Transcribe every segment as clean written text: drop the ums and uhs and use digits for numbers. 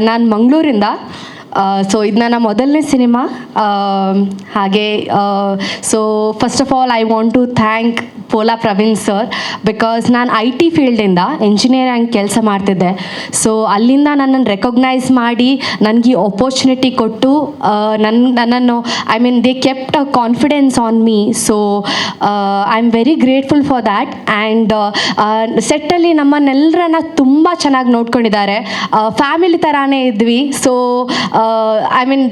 ನಾನು ಮಂಗಳೂರಿಂದ. ಸೊ ಇದು ನನ್ನ ಮೊದಲನೇ ಸಿನಿಮಾ. ಹಾಗೆ so first of all I want to thank Pola Praveen sir, because ನಾನು IT ಫೀಲ್ಡಿಂದ ಇಂಜಿನಿಯರಿಂಗ್ ಕೆಲಸ ಮಾಡ್ತಿದ್ದೆ. ಸೊ ಅಲ್ಲಿಂದ ನನ್ನನ್ನು ರೆಕಗ್ನೈಸ್ ಮಾಡಿ ನನಗೆ ಈ ಆಪರ್ಚುನಿಟಿ ಕೊಟ್ಟು ನನ್ನನ್ನು they kept a confidence on me. So I am very grateful for that. And ಸೆಟ್ಟಲ್ಲಿ ನಮ್ಮನ್ನೆಲ್ಲರನ್ನ ತುಂಬ ಚೆನ್ನಾಗಿ ನೋಡ್ಕೊಂಡಿದ್ದಾರೆ. ಫ್ಯಾಮಿಲಿ ಥರಾನೇ ಇದ್ವಿ. So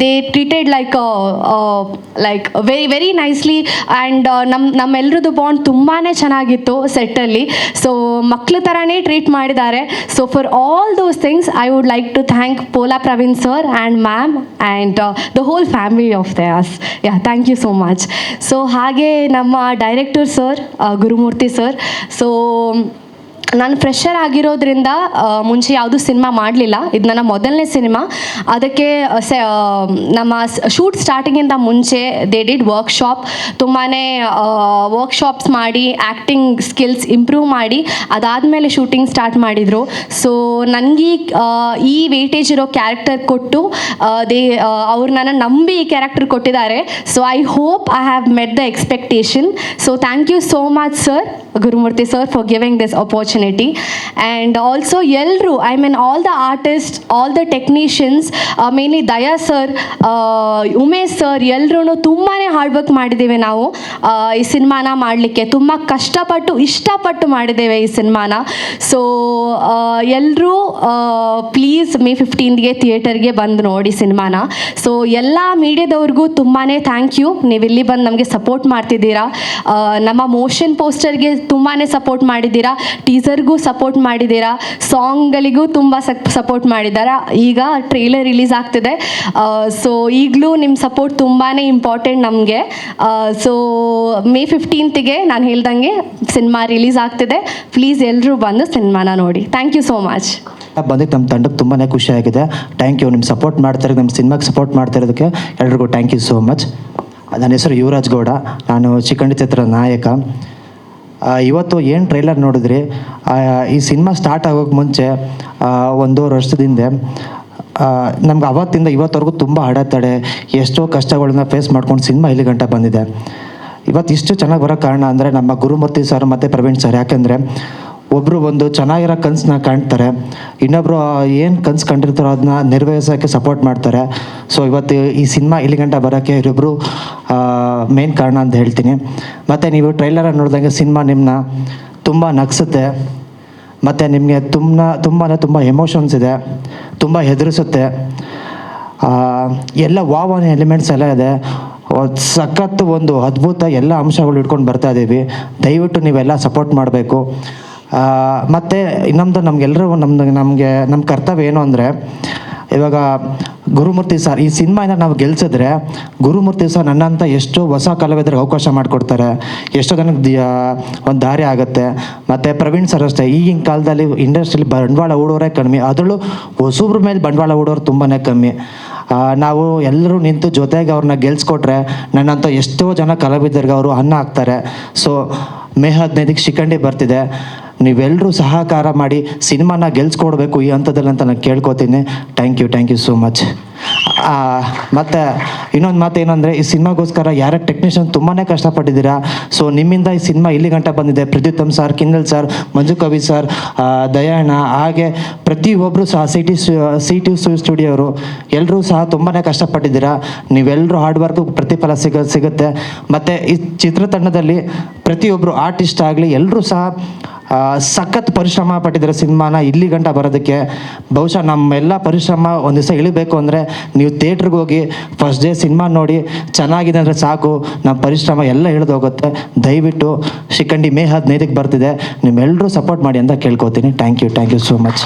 they treated like very nicely. And ನಮ್ಮೆಲ್ಲರದ್ದು ಬಾಂಡ್ ತುಂಬಾ ಚೆನ್ನಾಗಿತ್ತು ಸೆಟ್ಟಲ್ಲಿ. ಸೊ ಮಕ್ಕಳ ಥರನೇ ಟ್ರೀಟ್ ಮಾಡಿದ್ದಾರೆ. So for all those things I would like to thank Pola Praveen sir and ma'am and the whole family of theirs. Thank you so much. So ಹಾಗೆ ನಮ್ಮ director sir Gurumurthy sir. So ನಾನು fresher ಆಗಿರೋದ್ರಿಂದ ಮುಂಚೆ ಯಾವುದೂ cinema ಮಾಡಲಿಲ್ಲ. ಇದು ನನ್ನ ಮೊದಲನೇ ಸಿನಿಮಾ. ಅದಕ್ಕೆ ನಮ್ಮ ಶೂಟ್ ಸ್ಟಾರ್ಟಿಂಗಿಂದ ಮುಂಚೆ ದೇ ಡಿಡ್ ವರ್ಕ್ಶಾಪ್. ತುಂಬಾ ವರ್ಕ್ಶಾಪ್ಸ್ ಮಾಡಿ ಆ್ಯಕ್ಟಿಂಗ್ ಸ್ಕಿಲ್ಸ್ ಇಂಪ್ರೂವ್ ಮಾಡಿ ಅದಾದಮೇಲೆ ಶೂಟಿಂಗ್ ಸ್ಟಾರ್ಟ್ ಮಾಡಿದರು. ಸೊ ನನಗೆ ಈ ವೇಟೇಜ್ ಇರೋ ಕ್ಯಾರೆಕ್ಟರ್ ಕೊಟ್ಟು ಅವ್ರು ನನ್ನ ನಂಬಿ ಈ ಕ್ಯಾರೆಕ್ಟರ್ ಕೊಟ್ಟಿದ್ದಾರೆ. So I hope I have met the expectation. So thank you so much sir, Gurumurthy sir, for giving this opportunity. And also ಎಲ್ಲರೂ all the artists, all the technicians, mainly Daya sir, Umesh sir, ಎಲ್ಲರೂ ತುಂಬಾ hard work ಮಾಡಿದ್ದೇವೆ. ನಾವು ಈ ಸಿನಿಮಾನ ಮಾಡಲಿಕ್ಕೆ ತುಂಬ ಕಷ್ಟಪಟ್ಟು ಇಷ್ಟಪಟ್ಟು ಮಾಡಿದ್ದೇವೆ ಈ ಸಿನಿಮಾನ. ಸೊ ಎಲ್ಲರೂ ಪ್ಲೀಸ್ May 15ಗೆ ಥಿಯೇಟರ್ಗೆ ಬಂದು ನೋಡಿ ಸಿನಿಮಾನ. ಸೊ ಎಲ್ಲ ಮೀಡಿಯಾದವ್ರಿಗೂ ತುಂಬಾ ಥ್ಯಾಂಕ್ ಯು. ನೀವು ಇಲ್ಲಿ ಬಂದು ನಮಗೆ ಸಪೋರ್ಟ್ ಮಾಡ್ತಿದ್ದೀರಾ. ನಮ್ಮ ಮೋಷನ್ ಪೋಸ್ಟರ್ಗೆ ತುಂಬಾ ಸಪೋರ್ಟ್ ಮಾಡಿದ್ದೀರಾ, ಟೀಸರ್ಗೂ ಸಪೋರ್ಟ್ ಮಾಡಿದ್ದೀರಾ, ಸಾಂಗ್ಗಳಿಗೂ ತುಂಬ ಸಪೋರ್ಟ್ ಮಾಡಿದ್ದಾರೆ. ಈಗ ಟ್ರೇಲರ್ ರಿಲೀಸ್ ಆಗ್ತಿದೆ. ಸೊ ಈಗಲೂ ನಿಮ್ಮ ಸಪೋರ್ಟ್ ತುಂಬಾ ಇಂಪಾರ್ಟೆಂಟ್ ನಮಗೆ. ಸೊ May 15ಗೆ ನಾನು ಹೇಳ್ದಂಗೆ ಸಿನಿಮಾ ರಿಲೀಸ್ ಆಗ್ತಿದೆ. ಪ್ಲೀಸ್ ಎಲ್ಲರೂ ಬಂದು ಸಿನಿಮಾನ ನೋಡಿ. Thank you so much. ಬಂದಿದ್ದು ನಮ್ಮ ತಂಡಕ್ಕೆ ತುಂಬಾ ಖುಷಿಯಾಗಿದೆ. Thank you. ನಿಮ್ಮ ಸಪೋರ್ಟ್ ಮಾಡ್ತಾರೆ, ನಮ್ಮ ಸಿನಿಮಾಗೆ ಸಪೋರ್ಟ್ ಮಾಡ್ತಾ ಇರೋದಕ್ಕೆ ಎಲ್ರಿಗೂ ಥ್ಯಾಂಕ್ ಯು ಸೋ ಮಚ್. ನನ್ನ ಹೆಸರು ಯುವರಾಜ್ ಗೌಡ. ನಾನು ಚಿಕ್ಕಂಡಿ ಚಿತ್ರದ ನಾಯಕ. ಇವತ್ತು ಏನು ಟ್ರೈಲರ್ ನೋಡಿದ್ರಿ, ಈ ಸಿನಿಮಾ ಸ್ಟಾರ್ಟ್ ಆಗೋಕ್ಕೆ ಮುಂಚೆ 1.5 ವರ್ಷದ ಹಿಂದೆ ನಮ್ಗೆ ಅವತ್ತಿಂದ ಇವತ್ತವರೆಗೂ ತುಂಬ ಅಡೆತಡೆ, ಎಷ್ಟೋ ಕಷ್ಟಗಳನ್ನ ಫೇಸ್ ಮಾಡ್ಕೊಂಡು ಸಿನಿಮಾ ಇಲ್ಲಿ ಗಂಟ ಬಂದಿದೆ. ಇವತ್ತು ಇಷ್ಟು ಚೆನ್ನಾಗಿ ಬರೋ ಕಾರಣ ಅಂದರೆ ನಮ್ಮ ಗುರುಮೂರ್ತಿ ಸರ್ ಮತ್ತು ಪ್ರವೀಣ್ ಸರ್. ಯಾಕೆಂದರೆ ಒಬ್ಬರು ಒಂದು ಚೆನ್ನಾಗಿರೋ ಕನಸನ್ನ ಕಾಣ್ತಾರೆ, ಇನ್ನೊಬ್ಬರು ಏನು ಕನಸು ಕಂಡಿರ್ತಾರೋ ಅದನ್ನ ನೆರವೇರಿಸೋಕ್ಕೆ ಸಪೋರ್ಟ್ ಮಾಡ್ತಾರೆ. ಸೊ ಇವತ್ತು ಈ ಸಿನಿಮಾ ಇಲ್ಲಿ ಗಂಟ ಬರೋಕ್ಕೆ ಇವರಿಬ್ಬರು ಮೇನ್ ಕಾರಣ ಅಂತ ಹೇಳ್ತೀನಿ. ಮತ್ತು ನೀವು ಟ್ರೈಲರ್ ನೋಡಿದಂಗೆ ಸಿನಿಮಾ ನಿಮ್ಮನ್ನ ತುಂಬ ನಗಿಸುತ್ತೆ, ಮತ್ತು ನಿಮಗೆ ತುಂಬ ಎಮೋಷನ್ಸ್ ಇದೆ, ತುಂಬ ಹೆದರಿಸುತ್ತೆ. ಎಲ್ಲ ವಾವನ ಎಲಿಮೆಂಟ್ಸ್ ಎಲ್ಲ ಇದೆ. ಸಖತ್ತು ಒಂದು ಅದ್ಭುತ ಎಲ್ಲ ಅಂಶಗಳು ಇಟ್ಕೊಂಡು ಬರ್ತಾ ಇದ್ದೀವಿ. ದಯವಿಟ್ಟು ನೀವೆಲ್ಲ ಸಪೋರ್ಟ್ ಮಾಡಬೇಕು. ಮತ್ತು ಇನ್ನೊಂದು ನಮಗೆಲ್ಲರೂ ನಮ್ಮ ಕರ್ತವ್ಯ ಏನು ಅಂದರೆ, ಇವಾಗ ಗುರುಮೂರ್ತಿ ಸರ್ ಈ ಸಿನಿಮಾಯಿಂದ ನಾವು ಗೆಲ್ಸಿದ್ರೆ ಗುರುಮೂರ್ತಿ ಸರ್ ನನ್ನಂಥ ಎಷ್ಟೋ ಹೊಸ ಕಲಾವಿದರಿಗೆ ಅವಕಾಶ ಮಾಡಿಕೊಡ್ತಾರೆ, ಎಷ್ಟೋ ಜನಕ್ಕೆ ಒಂದು ದಾರಿ ಆಗುತ್ತೆ. ಮತ್ತು ಪ್ರವೀಣ್ ಸರ್ ಅಷ್ಟೇ, ಈಗಿನ ಕಾಲದಲ್ಲಿ ಇಂಡಸ್ಟ್ರಿಯಲ್ಲಿ ಬಂಡವಾಳ ಹೂಡೋರೇ ಕಡಿಮೆ, ಅದರಲ್ಲೂ ಹೊಸಬ್ರ ಮೇಲೆ ಬಂಡವಾಳ ಹೂಡೋರು ತುಂಬಾ ಕಮ್ಮಿ. ನಾವು ಎಲ್ಲರೂ ನಿಂತು ಜೊತೆಗೆ ಅವ್ರನ್ನ ಗೆಲ್ಸ್ಕೊಟ್ರೆ ನನ್ನಂಥ ಎಷ್ಟೋ ಜನ ಕಲಾವಿದರಿಗೆ ಅವರು ಅನ್ನ ಹಾಕ್ತಾರೆ. ಸೊ May 15ಕ್ಕೆ ಶಿಖಂಡಿ ಬರ್ತಿದೆ. ನೀವೆಲ್ಲರೂ ಸಹಕಾರ ಮಾಡಿ ಸಿನಿಮಾನ ಗೆಲ್ಸ್ಕೊಡ್ಬೇಕು ಈ ಹಂತದಲ್ಲಿ ಅಂತ ನಾನು ಕೇಳ್ಕೊತೀನಿ. Thank you so much. ಮತ್ತು ಇನ್ನೊಂದು ಮಾತು ಏನಂದರೆ, ಈ ಸಿನಿಮಾಗೋಸ್ಕರ ಯಾರೇ ಟೆಕ್ನಿಷಿಯನ್ ತುಂಬಾ ಕಷ್ಟಪಟ್ಟಿದ್ದೀರಾ. ಸೊ ನಿಮ್ಮಿಂದ ಈ ಸಿನಿಮಾ ಇಲ್ಲಿ ಗಂಟ ಬಂದಿದೆ. ಪ್ರೀತಮ್ ಸರ್, ಕಿನ್ನಲ್ ಸರ್, ಮಂಜು ಕವಿ ಸರ್, ದಯಾಣ, ಹಾಗೆ ಪ್ರತಿಯೊಬ್ಬರು ಸಹ ಸಿಟಿ ಸ್ಟುಡಿಯೋರು ಎಲ್ಲರೂ ಸಹ ತುಂಬಾ ಕಷ್ಟಪಟ್ಟಿದ್ದೀರಾ. ನೀವೆಲ್ಲರೂ ಹಾರ್ಡ್ ವರ್ಕ್ ಪ್ರತಿಫಲ ಸಿಗುತ್ತೆ. ಮತ್ತು ಈ ಚಿತ್ರತಂಡದಲ್ಲಿ ಪ್ರತಿಯೊಬ್ಬರು ಆರ್ಟಿಸ್ಟ್ ಆಗಲಿ ಎಲ್ಲರೂ ಸಹ ಸಖತ್ ಪರಿಶ್ರಮ ಪಟ್ಟಿದ್ದಾರೆ ಸಿನಿಮಾನ ಇಲ್ಲಿ ಗಂಟ ಬರೋದಕ್ಕೆ. ಬಹುಶಃ ನಮ್ಮೆಲ್ಲ ಪರಿಶ್ರಮ ಒಂದು ದಿವಸ ಇಳಿಬೇಕು ಅಂದರೆ ನೀವು ಥಿಯೇಟ್ರಿಗೆ ಹೋಗಿ ಫಸ್ಟ್ ಡೇ ಸಿನಿಮಾ ನೋಡಿ ಚೆನ್ನಾಗಿದೆ ಅಂದರೆ ಸಾಕು, ನಮ್ಮ ಪರಿಶ್ರಮ ಎಲ್ಲ ಇಳಿದೋಗುತ್ತೆ. ದಯವಿಟ್ಟು ಶಿಖಂಡಿ May 15ಕ್ಕೆ ಬರ್ತಿದೆ, ನಿಮ್ಮೆಲ್ಲರೂ ಸಪೋರ್ಟ್ ಮಾಡಿ ಅಂತ ಕೇಳ್ಕೊತೀನಿ. Thank you so much.